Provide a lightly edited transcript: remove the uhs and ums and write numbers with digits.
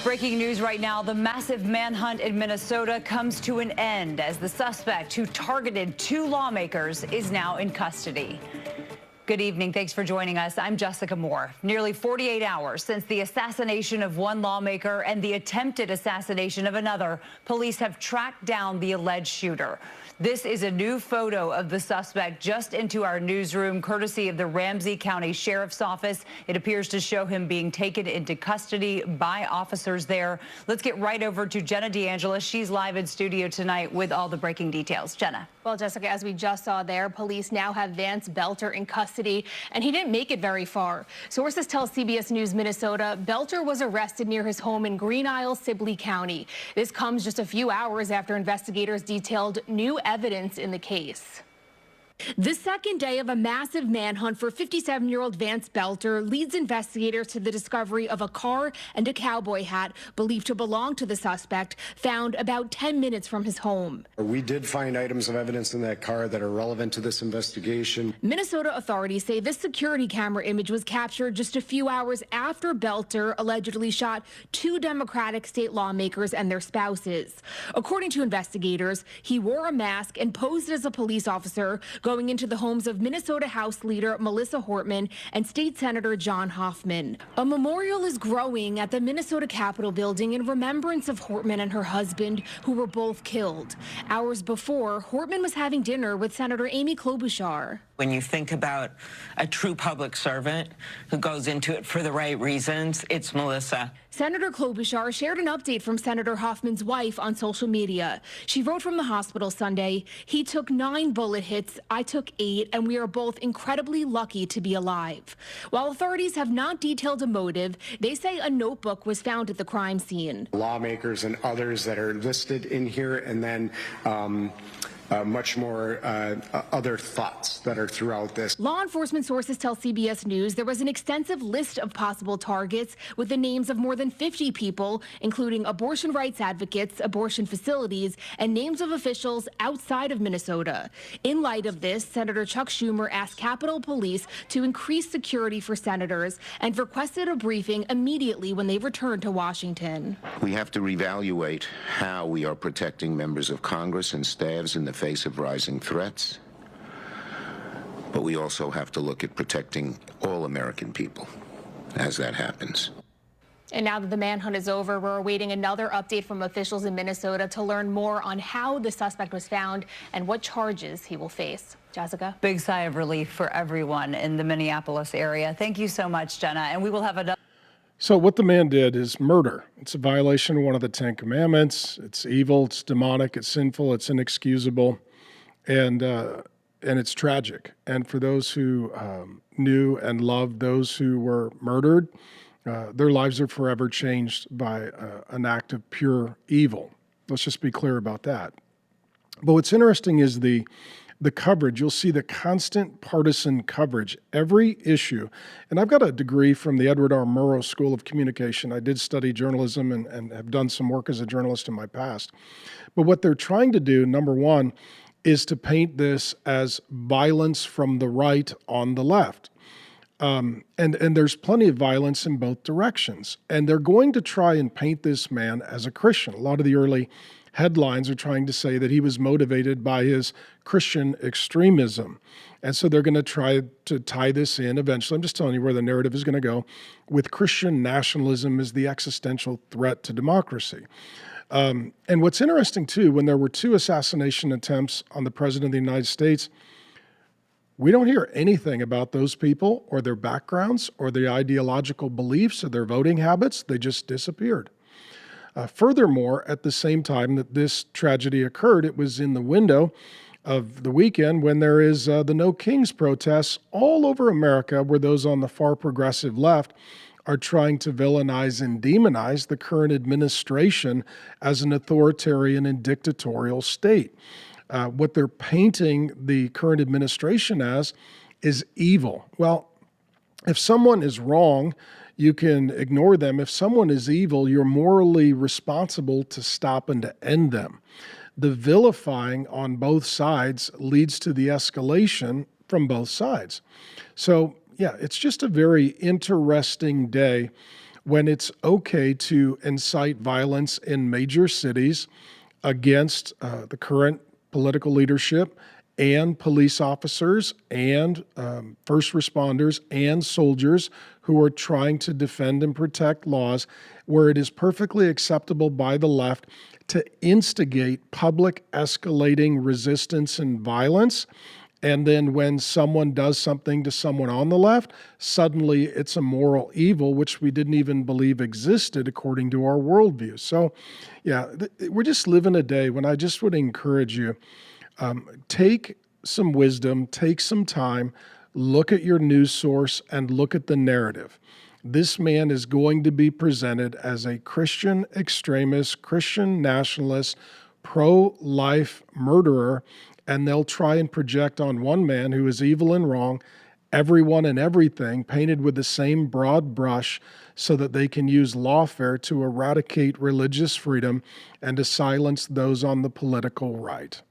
Breaking news right now, the massive manhunt in Minnesota comes to an end as the suspect who targeted two lawmakers is now in custody. Good evening. Thanks for joining us. I'm Jessica Moore. Nearly 48 hours since the assassination of one lawmaker and the attempted assassination of another, police have tracked down the alleged shooter. This is a new photo of the suspect just into our newsroom, courtesy of the Ramsey County Sheriff's Office. It appears to show him being taken into custody by officers there. Let's get right over to Jenna DeAngelis. She's live in studio tonight with all the breaking details. Jenna. Well, Jessica, as we just saw there, police now have Vance Belter in custody, and he didn't make it very far. Sources tell CBS News Minnesota Belter was arrested near his home in Green Isle, Sibley County. This comes just a few hours after investigators detailed new evidence in the case. The second day of a massive manhunt for 57-year-old Vance Belter leads investigators to the discovery of a car and a cowboy hat believed to belong to the suspect, found about 10 minutes from his home. We did find items of evidence in that car that are relevant to this investigation. Minnesota authorities say this security camera image was captured just a few hours after Belter allegedly shot two Democratic state lawmakers and their spouses. According to investigators, he wore a mask and posed as a police officer, going into the homes of Minnesota House Leader Melissa Hortman and State Senator John Hoffman. A memorial is growing at the Minnesota Capitol building in remembrance of Hortman and her husband, who were both killed. Hours before, Hortman was having dinner with Senator Amy Klobuchar. When you think about a true public servant who goes into it for the right reasons, it's Melissa. Senator Klobuchar shared an update from Senator Hoffman's wife on social media. She wrote from the hospital Sunday, "He took 9 bullet hits, I took 8, and we are both incredibly lucky to be alive." While authorities have not detailed a motive, they say a notebook was found at the crime scene. Lawmakers and others that are listed in here, and then much more other thoughts that are throughout this. Law enforcement sources tell CBS News there was an extensive list of possible targets with the names of more than 50 people, including abortion rights advocates, abortion facilities, and names of officials outside of Minnesota. In light of this, Senator Chuck Schumer asked Capitol Police to increase security for senators and requested a briefing immediately when they returned to Washington. We have to reevaluate how we are protecting members of Congress and staffs in the face of rising threats, but we also have to look at protecting all American people as that happens. And now that the manhunt is over, we're awaiting another update from officials in Minnesota to learn more on how the suspect was found and what charges he will face. Jessica? Big sigh of relief for everyone in the Minneapolis area. Thank you so much, Jenna. And we will have another. So what the man did is murder. It's a violation of one of the 10 Commandments. It's evil, it's demonic, it's sinful, it's inexcusable, and it's tragic. And for those who knew and loved those who were murdered, their lives are forever changed by an act of pure evil. Let's just be clear about that. But what's interesting is the coverage. You'll see the constant partisan coverage, every issue. And I've got a degree from the Edward R. Murrow School of Communication. I did study journalism and have done some work as a journalist in my past. But what they're trying to do, number one, is to paint this as violence from the right on the left. And there's plenty of violence in both directions. And they're going to try and paint this man as a Christian. A lot of the early headlines are trying to say that he was motivated by his Christian extremism. And so they're going to try to tie this in eventually. I'm just telling you where the narrative is going to go, with Christian nationalism as the existential threat to democracy. And what's interesting, too, when there were 2 assassination attempts on the President of the United States, we don't hear anything about those people or their backgrounds or their ideological beliefs or their voting habits. They just disappeared. Furthermore, at the same time that this tragedy occurred, it was in the window of the weekend when there is the No Kings protests all over America, where those on the far progressive left are trying to villainize and demonize the current administration as an authoritarian and dictatorial state. What they're painting the current administration as is evil. Well, if someone is wrong, you can ignore them. If someone is evil, you're morally responsible to stop and to end them. The vilifying on both sides leads to the escalation from both sides. So, yeah, it's just a very interesting day when it's okay to incite violence in major cities against the current political leadership and police officers and first responders and soldiers who are trying to defend and protect laws, where it is perfectly acceptable by the left to instigate public escalating resistance and violence. And then when someone does something to someone on the left, suddenly it's a moral evil, which we didn't even believe existed according to our worldview. So, yeah, we're just living a day when I just would encourage you, take some wisdom, take some time, look at your news source and look at the narrative. This man is going to be presented as a Christian extremist, Christian nationalist, pro-life murderer, and they'll try and project on one man who is evil and wrong, everyone and everything painted with the same broad brush so that they can use lawfare to eradicate religious freedom and to silence those on the political right.